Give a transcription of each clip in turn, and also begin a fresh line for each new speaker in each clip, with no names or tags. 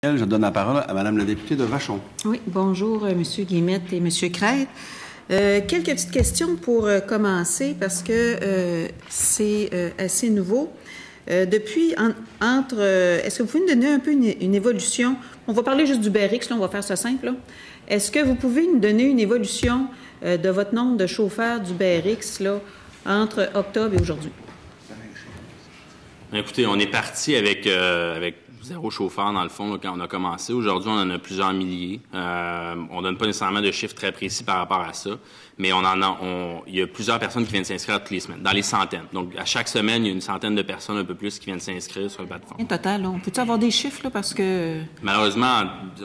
Je donne la parole à Mme la députée de Vachon.
Oui, bonjour M. Guillemette et M. Crête. Quelques petites questions pour commencer parce que c'est assez nouveau. Depuis, est-ce que vous pouvez nous donner un peu une évolution? On va parler juste du BRX, là, on va faire ça simple. Est-ce que vous pouvez nous donner une évolution de votre nombre de chauffeurs du BRX là, entre octobre et aujourd'hui?
Écoutez, on est parti avec 0 chauffeur, dans le fond, là, quand on a commencé. Aujourd'hui, on en a plusieurs milliers. On donne pas nécessairement de chiffres très précis par rapport à ça, mais il y a plusieurs personnes qui viennent s'inscrire toutes les semaines, dans les centaines. Donc, à chaque semaine, il y a une centaine de personnes, un peu plus, qui viennent s'inscrire sur la plateforme.
En total, on peut-tu avoir des chiffres, là, parce que...
Malheureusement,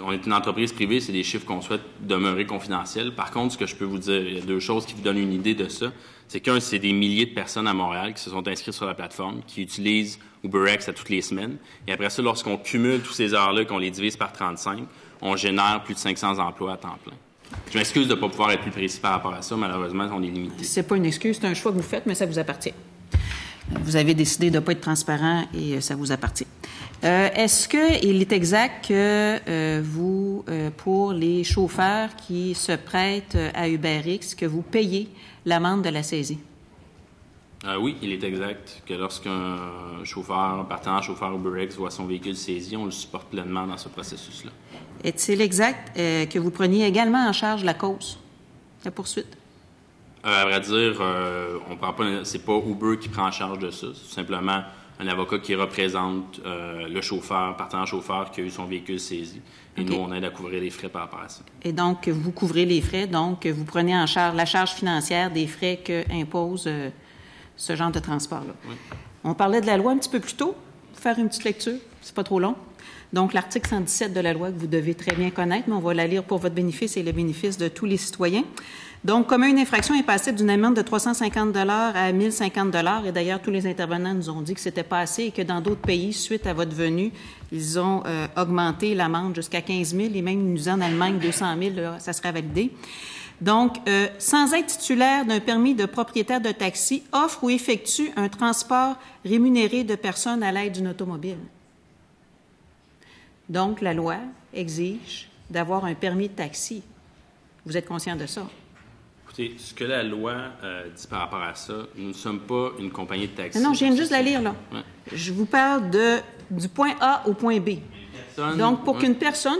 on est une entreprise privée, c'est des chiffres qu'on souhaite demeurer confidentiels. Par contre, ce que je peux vous dire, il y a deux choses qui vous donnent une idée de ça. C'est qu'un, c'est des milliers de personnes à Montréal qui se sont inscrites sur la plateforme, qui utilisent UberX à toutes les semaines. Et après ça, lorsqu'on cumule tous ces heures-là, qu'on les divise par 35, on génère plus de 500 emplois à temps plein. Je m'excuse de ne pas pouvoir être plus précis par rapport à ça. Malheureusement, on est limité.
C'est pas une excuse, c'est un choix que vous faites, mais ça vous appartient. Vous avez décidé de ne pas être transparent et ça vous appartient. Est-ce qu'il est exact que vous, pour les chauffeurs qui se prêtent à UberX, que vous payez l'amende de la saisie?
Oui, il est exact que lorsqu'un chauffeur UberX voit son véhicule saisi, on le supporte pleinement dans ce processus-là.
Est-il exact que vous preniez également en charge la cause, la poursuite?
À vrai dire, on prend pas. C'est pas Uber qui prend en charge de ça. C'est tout simplement un avocat qui représente le partenaire chauffeur qui a eu son véhicule saisi. Et nous, on aide à couvrir les frais par rapport à ça.
Et donc, vous couvrez les frais, donc vous prenez en charge la charge financière des frais que impose ce genre de transport-là.
Oui.
On parlait de la loi un petit peu plus tôt. Faire une petite lecture, c'est pas trop long. Donc, l'article 117 de la loi que vous devez très bien connaître, mais on va la lire pour votre bénéfice et le bénéfice de tous les citoyens. Donc, comme une infraction est passible d'une amende de 350 $ à 1 050 $, et d'ailleurs, tous les intervenants nous ont dit que c'était pas assez et que dans d'autres pays, suite à votre venue, ils ont augmenté l'amende jusqu'à 15 000 et même ils nous disent en Allemagne 200 000, là, ça serait validé. Donc, sans être titulaire d'un permis de propriétaire de taxi, offre ou effectue un transport rémunéré de personnes à l'aide d'une automobile. Donc, la loi exige d'avoir un permis de taxi. Vous êtes conscient de ça?
Écoutez, ce que la loi dit par rapport à ça, nous ne sommes pas une compagnie de taxi.
Non, je viens juste la lire, là.
Ouais.
Je vous parle du point A au point B. Donc, pour qu'une personne,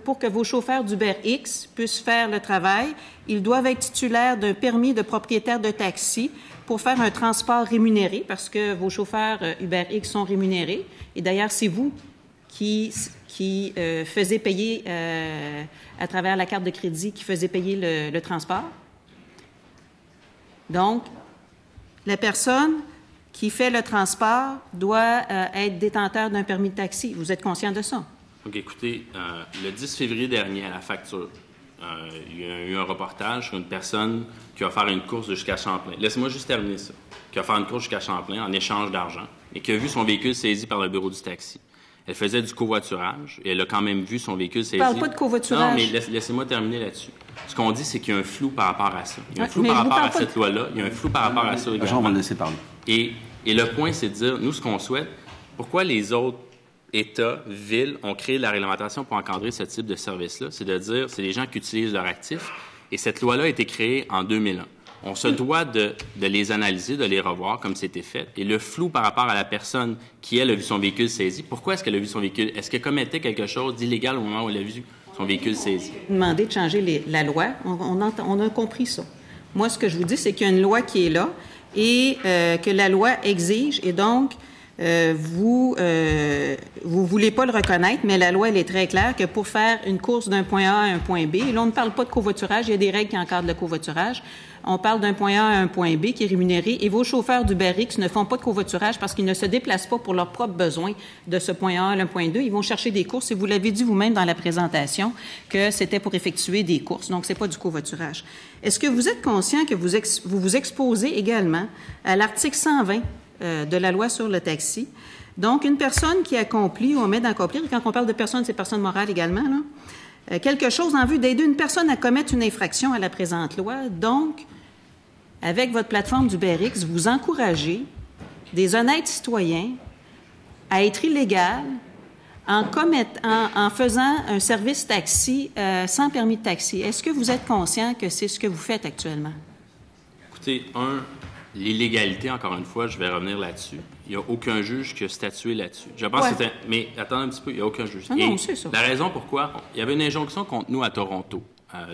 pour que vos chauffeurs d'UberX puissent faire le travail, ils doivent être titulaires d'un permis de propriétaire de taxi pour faire un transport rémunéré, parce que vos chauffeurs UberX sont rémunérés. Et d'ailleurs, c'est vous qui faisait payer à travers la carte de crédit, qui faisait payer le transport. Donc, la personne qui fait le transport doit être détenteur d'un permis de taxi. Vous êtes conscient de ça?
Donc, écoutez, le 10 février dernier, à la facture, il y a eu un reportage sur une personne qui va faire une course jusqu'à Champlain. Laissez-moi juste terminer ça. Qui va faire une course jusqu'à Champlain en échange d'argent et qui a vu son véhicule saisi par le bureau du taxi. Elle faisait du covoiturage et elle a quand même vu son véhicule saisi.
Je ne parle pas de covoiturage.
Non, mais laissez-moi terminer là-dessus. Ce qu'on dit, c'est qu'il y a un flou par rapport à ça. Il y a un flou par rapport à cette loi-là. Il y a un flou par rapport à ça également.
On va le laisser parler.
Et le point, c'est de dire, nous, ce qu'on souhaite, pourquoi les autres États, villes ont créé la réglementation pour encadrer ce type de service-là, c'est de dire, c'est des gens qui utilisent leur actif. Et cette loi-là a été créée en 2001. On se doit de les analyser, de les revoir comme c'était fait. Et le flou par rapport à la personne qui, elle, a vu son véhicule saisi, pourquoi est-ce qu'elle a vu son véhicule? Est-ce qu'elle commettait quelque chose d'illégal au moment où elle a vu son véhicule saisi?
Demander de changer la loi, on a compris ça. Moi, ce que je vous dis, c'est qu'il y a une loi qui est là et que la loi exige. Et donc, vous voulez pas le reconnaître, mais la loi, elle est très claire que pour faire une course d'un point A à un point B, et là, on ne parle pas de covoiturage, il y a des règles qui encadrent le covoiturage. On parle d'un point A à un point B qui est rémunéré et vos chauffeurs d'UberX ne font pas de covoiturage parce qu'ils ne se déplacent pas pour leurs propres besoins de ce point A à un point 2. Ils vont chercher des courses et vous l'avez dit vous-même dans la présentation que c'était pour effectuer des courses. Donc, c'est pas du covoiturage. Est-ce que vous êtes conscient que vous vous exposez également à l'article 120 de la loi sur le taxi? Donc, une personne qui accomplit, on met d'accomplir, et quand on parle de personne, c'est personne morale également, là, quelque chose en vue d'aider une personne à commettre une infraction à la présente loi. Donc, avec votre plateforme d'UberX, vous encouragez des honnêtes citoyens à être illégales en faisant un service taxi sans permis de taxi. Est-ce que vous êtes conscient que c'est ce que vous faites actuellement?
Écoutez, l'illégalité, encore une fois, je vais revenir là-dessus. Il n'y a aucun juge qui a statué là-dessus. Je pense que mais attendez un petit peu, il n'y a aucun juge.
Non, c'est ça.
La raison pourquoi, il y avait une injonction contre nous à Toronto,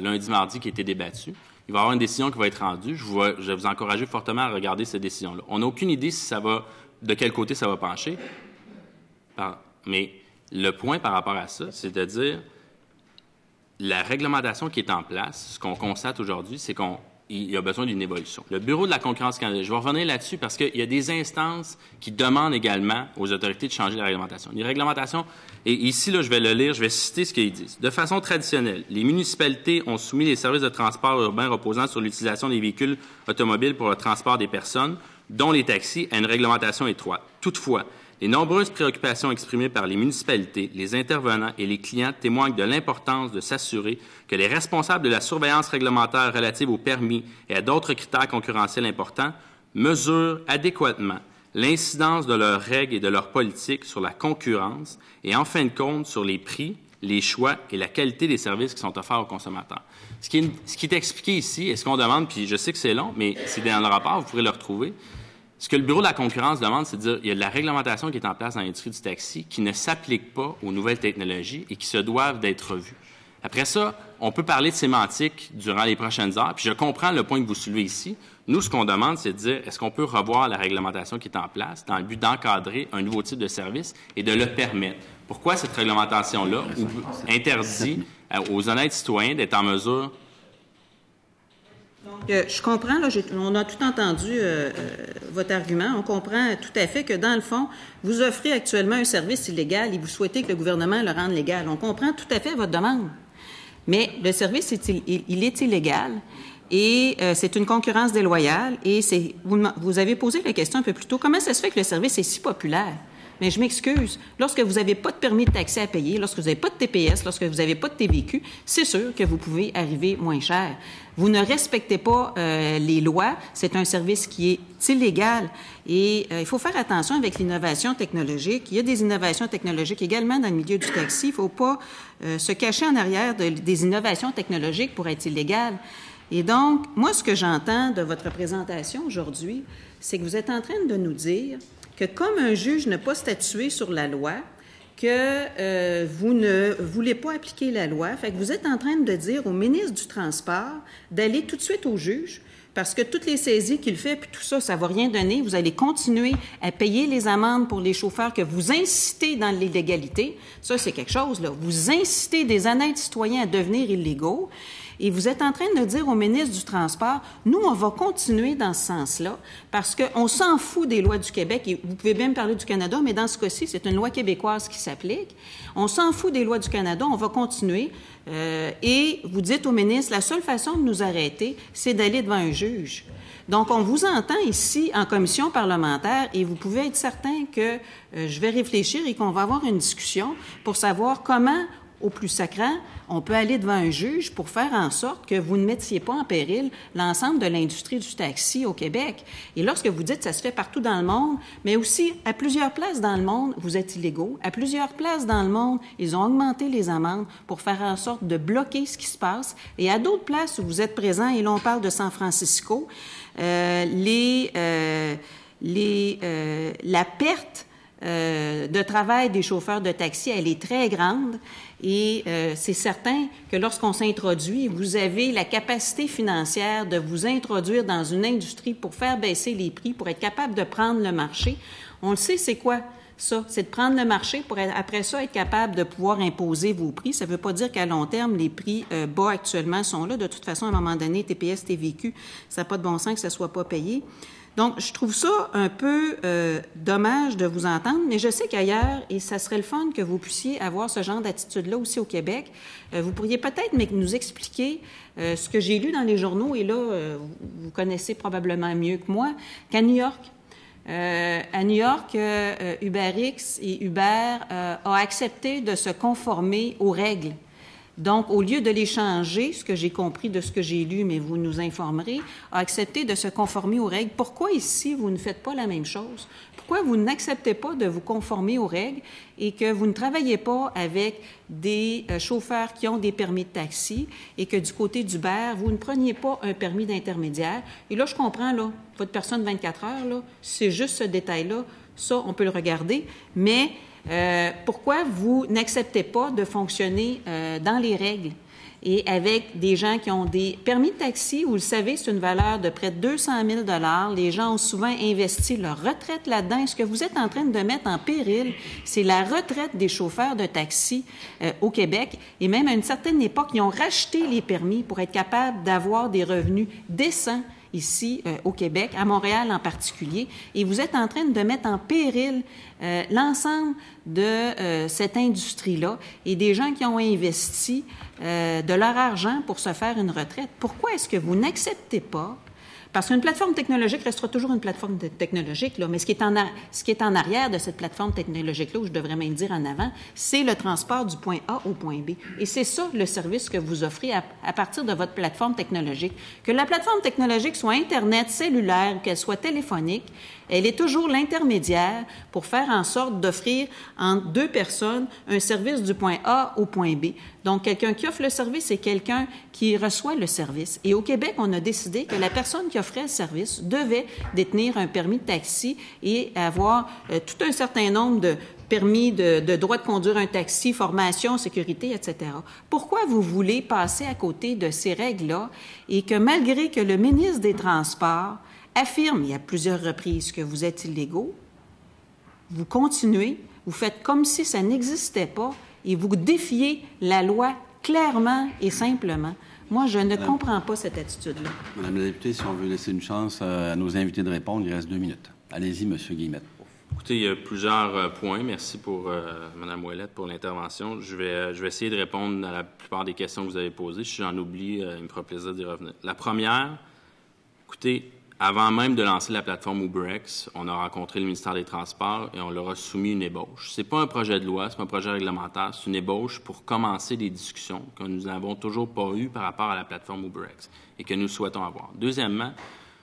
lundi, mardi, qui a été débattue. Il va y avoir une décision qui va être rendue. Je vais vous encourager fortement à regarder cette décision-là. On n'a aucune idée de quel côté ça va pencher. Mais le point par rapport à ça, c'est de dire la réglementation qui est en place, ce qu'on constate aujourd'hui, c'est qu'il y a besoin d'une évolution. Le Bureau de la concurrence canadienne, je vais revenir là-dessus parce qu'il y a des instances qui demandent également aux autorités de changer la réglementation. Les réglementations, et ici, là, je vais le lire, je vais citer ce qu'ils disent. De façon traditionnelle, les municipalités ont soumis les services de transport urbain reposant sur l'utilisation des véhicules automobiles pour le transport des personnes, dont les taxis, à une réglementation étroite. Toutefois, les nombreuses préoccupations exprimées par les municipalités, les intervenants et les clients témoignent de l'importance de s'assurer que les responsables de la surveillance réglementaire relative aux permis et à d'autres critères concurrentiels importants mesurent adéquatement l'incidence de leurs règles et de leurs politiques sur la concurrence et, en fin de compte, sur les prix, les choix et la qualité des services qui sont offerts aux consommateurs. Ce qui est expliqué ici, et ce qu'on demande, puis je sais que c'est long, mais c'est dans le rapport, vous pourrez le retrouver. Ce que le Bureau de la concurrence demande, c'est de dire qu'il y a de la réglementation qui est en place dans l'industrie du taxi qui ne s'applique pas aux nouvelles technologies et qui se doivent d'être revues. Après ça, on peut parler de sémantique durant les prochaines heures, puis je comprends le point que vous soulevez ici. Nous, ce qu'on demande, c'est de dire, est-ce qu'on peut revoir la réglementation qui est en place dans le but d'encadrer un nouveau type de service et de le permettre? Pourquoi cette réglementation-là interdit aux honnêtes citoyens d'être en mesure...
Je comprends, là, on a tout entendu votre argument. On comprend tout à fait que, dans le fond, vous offrez actuellement un service illégal et vous souhaitez que le gouvernement le rende légal. On comprend tout à fait votre demande. Mais le service, il est illégal et c'est une concurrence déloyale. Et vous avez posé la question un peu plus tôt, comment ça se fait que le service est si populaire? Mais je m'excuse. Lorsque vous n'avez pas de permis de taxi à payer, lorsque vous n'avez pas de TPS, lorsque vous n'avez pas de TVQ, c'est sûr que vous pouvez arriver moins cher. Vous ne respectez pas les lois. C'est un service qui est illégal. Et il faut faire attention avec l'innovation technologique. Il y a des innovations technologiques également dans le milieu du taxi. Il ne faut pas se cacher en arrière des innovations technologiques pour être illégal. Et donc, moi, ce que j'entends de votre présentation aujourd'hui, c'est que vous êtes en train de nous dire que comme un juge n'a pas statué sur la loi, que vous ne voulez pas appliquer la loi, fait que vous êtes en train de dire au ministre du Transport d'aller tout de suite au juge, parce que toutes les saisies qu'il fait, puis tout ça, ça ne va rien donner. Vous allez continuer à payer les amendes pour les chauffeurs que vous incitez dans l'illégalité. Ça, c'est quelque chose, là. Vous incitez des honnêtes citoyens à devenir illégaux. Et vous êtes en train de dire au ministre du Transport, nous, on va continuer dans ce sens-là parce qu'on s'en fout des lois du Québec. Et vous pouvez bien me parler du Canada, mais dans ce cas-ci, c'est une loi québécoise qui s'applique. On s'en fout des lois du Canada, on va continuer. Et vous dites au ministre, la seule façon de nous arrêter, c'est d'aller devant un juge. Donc, on vous entend ici en commission parlementaire et vous pouvez être certain que je vais réfléchir et qu'on va avoir une discussion pour savoir comment, au plus sacrant, on peut aller devant un juge pour faire en sorte que vous ne mettiez pas en péril l'ensemble de l'industrie du taxi au Québec. Et lorsque vous dites que ça se fait partout dans le monde, mais aussi à plusieurs places dans le monde, vous êtes illégaux. À plusieurs places dans le monde, ils ont augmenté les amendes pour faire en sorte de bloquer ce qui se passe. Et à d'autres places où vous êtes présents, et là on parle de San Francisco, la perte de travail des chauffeurs de taxi, elle est très grande et c'est certain que lorsqu'on s'introduit, vous avez la capacité financière de vous introduire dans une industrie pour faire baisser les prix, pour être capable de prendre le marché. On le sait, c'est quoi ça? C'est de prendre le marché pour après ça être capable de pouvoir imposer vos prix. Ça ne veut pas dire qu'à long terme, les prix bas actuellement sont là. De toute façon, à un moment donné, TPS, TVQ, ça n'a pas de bon sens que ça ne soit pas payé. Donc, je trouve ça un peu dommage de vous entendre, mais je sais qu'ailleurs, et ça serait le fun que vous puissiez avoir ce genre d'attitude-là aussi au Québec, vous pourriez peut-être nous expliquer ce que j'ai lu dans les journaux, et là, vous connaissez probablement mieux que moi, qu'à New York, UberX et Uber a accepté de se conformer aux règles Donc, au lieu de les changer, ce que j'ai compris de ce que j'ai lu, mais vous nous informerez, a accepté de se conformer aux règles. Pourquoi ici, vous ne faites pas la même chose? Pourquoi vous n'acceptez pas de vous conformer aux règles et que vous ne travaillez pas avec des chauffeurs qui ont des permis de taxi et que du côté d'Uber, vous ne preniez pas un permis d'intermédiaire? Et là, je comprends, là, votre personne 24 heures, là, c'est juste ce détail-là. Ça, on peut le regarder, mais pourquoi vous n'acceptez pas de fonctionner dans les règles et avec des gens qui ont des permis de taxi, vous le savez, c'est une valeur de près de 200 000 $. Les gens ont souvent investi leur retraite là-dedans. Et ce que vous êtes en train de mettre en péril, c'est la retraite des chauffeurs de taxi au Québec. Et même à une certaine époque, ils ont racheté les permis pour être capables d'avoir des revenus décents ici au Québec, à Montréal en particulier, et vous êtes en train de mettre en péril l'ensemble de cette industrie-là et des gens qui ont investi de leur argent pour se faire une retraite. Pourquoi est-ce que vous n'acceptez pas? Parce qu'une plateforme technologique restera toujours une plateforme technologique, là, mais ce qui est en arrière de cette plateforme technologique-là, ou je devrais même dire en avant, c'est le transport du point A au point B. Et c'est ça le service que vous offrez à partir de votre plateforme technologique. Que la plateforme technologique soit Internet, cellulaire, qu'elle soit téléphonique, elle est toujours l'intermédiaire pour faire en sorte d'offrir entre deux personnes un service du point A au point B. Donc, quelqu'un qui offre le service et quelqu'un qui reçoit le service. Et au Québec, on a décidé que la personne qui offrait le service devait détenir un permis de taxi et avoir tout un certain nombre de permis de droit de conduire un taxi, formation, sécurité, etc. Pourquoi vous voulez passer à côté de ces règles-là et que malgré que le ministre des Transports affirme, il y a plusieurs reprises, que vous êtes illégaux, vous continuez, vous faites comme si ça n'existait pas et vous défiez la loi clairement et simplement. Moi, je ne comprends pas cette attitude-là.
Madame la députée, si on veut laisser une chance à nos invités de répondre, il reste 2 minutes. Allez-y, Monsieur Guillemette.
Écoutez, il y a plusieurs points. Merci pour Mme Ouellette pour l'intervention. Je vais essayer de répondre à la plupart des questions que vous avez posées. Si j'en oublie, il me fera plaisir d'y revenir. La première, écoutez, avant même de lancer la plateforme UberX, on a rencontré le ministère des Transports et on leur a soumis une ébauche. C'est pas un projet de loi, c'est pas un projet réglementaire, c'est une ébauche pour commencer des discussions que nous n'avons toujours pas eues par rapport à la plateforme UberX et que nous souhaitons avoir. Deuxièmement,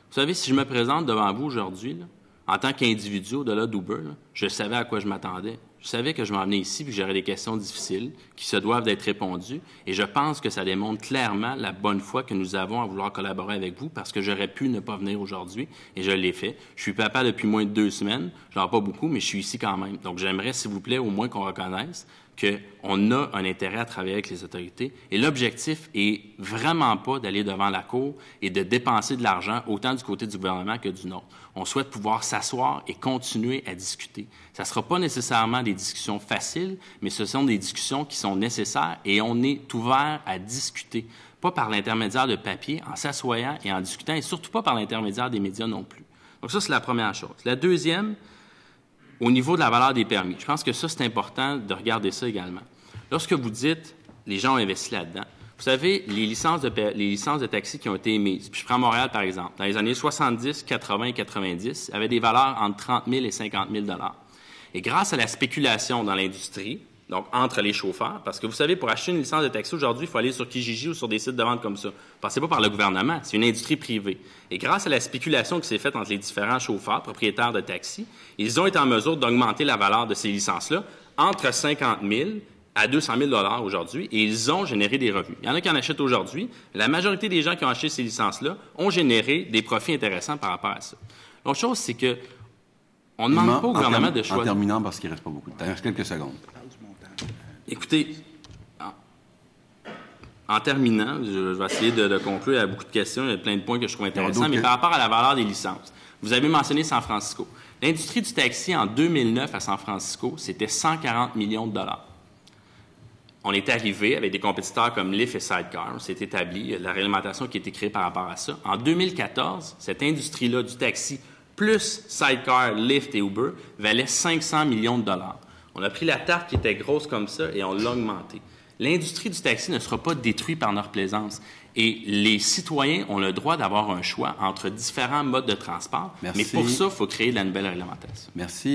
vous savez, si je me présente devant vous aujourd'hui, là, en tant qu'individu au-delà d'Uber, là, je savais à quoi je m'attendais. Je savais que je m'en venais ici et que j'aurais des questions difficiles qui se doivent d'être répondues. Et je pense que ça démontre clairement la bonne foi que nous avons à vouloir collaborer avec vous parce que j'aurais pu ne pas venir aujourd'hui et je l'ai fait. Je suis papa depuis moins de 2 semaines. J'en ai pas beaucoup, mais je suis ici quand même. Donc, j'aimerais, s'il vous plaît, au moins qu'on reconnaisse qu'on a un intérêt à travailler avec les autorités. Et l'objectif est vraiment pas d'aller devant la Cour et de dépenser de l'argent autant du côté du gouvernement que du nôtre. On souhaite pouvoir s'asseoir et continuer à discuter. Ça ne sera pas nécessairement des discussions faciles, mais ce sont des discussions qui sont nécessaires et on est ouvert à discuter. Pas par l'intermédiaire de papier, en s'assoyant et en discutant, et surtout pas par l'intermédiaire des médias non plus. Donc ça, c'est la première chose. La deuxième, au niveau de la valeur des permis. Je pense que ça, c'est important de regarder ça également. Lorsque vous dites, les gens ont investi là-dedans, vous savez, les licences de taxi qui ont été émises, puis je prends Montréal par exemple, dans les années 70, 80 et 90, avaient des valeurs entre 30 000 et 50 000 $. Et grâce à la spéculation dans l'industrie, donc entre les chauffeurs, parce que vous savez, pour acheter une licence de taxi aujourd'hui, il faut aller sur Kijiji ou sur des sites de vente comme ça. Passez pas par le gouvernement, c'est une industrie privée. Et grâce à la spéculation qui s'est faite entre les différents chauffeurs, propriétaires de taxi, ils ont été en mesure d'augmenter la valeur de ces licences-là entre 50 000 à 200 000 $ aujourd'hui, et ils ont généré des revenus. Il y en a qui en achètent aujourd'hui. La majorité des gens qui ont acheté ces licences-là ont généré des profits intéressants par rapport à ça. L'autre chose, c'est que on ne demande pas au gouvernement de choisir.
En terminant, parce qu'il ne reste pas beaucoup de temps. Il reste quelques secondes.
Écoutez, en terminant, je vais essayer de conclure. Il y a beaucoup de questions, il y a plein de points que je trouve intéressants, mais par rapport à la valeur des licences, vous avez mentionné San Francisco. L'industrie du taxi en 2009 à San Francisco, c'était 140 millions de $. On est arrivé avec des compétiteurs comme Lyft et Sidecar. On s'est établi, il y a de la réglementation qui a été créée par rapport à ça. En 2014, cette industrie-là du taxi, plus Sidecar, Lyft et Uber, valait 500 millions de $. On a pris la tarte qui était grosse comme ça et on l'a augmentée. L'industrie du taxi ne sera pas détruite par notre plaisance. Et les citoyens ont le droit d'avoir un choix entre différents modes de transport.
Merci.
Mais pour ça, il faut créer de la nouvelle réglementation.
Merci.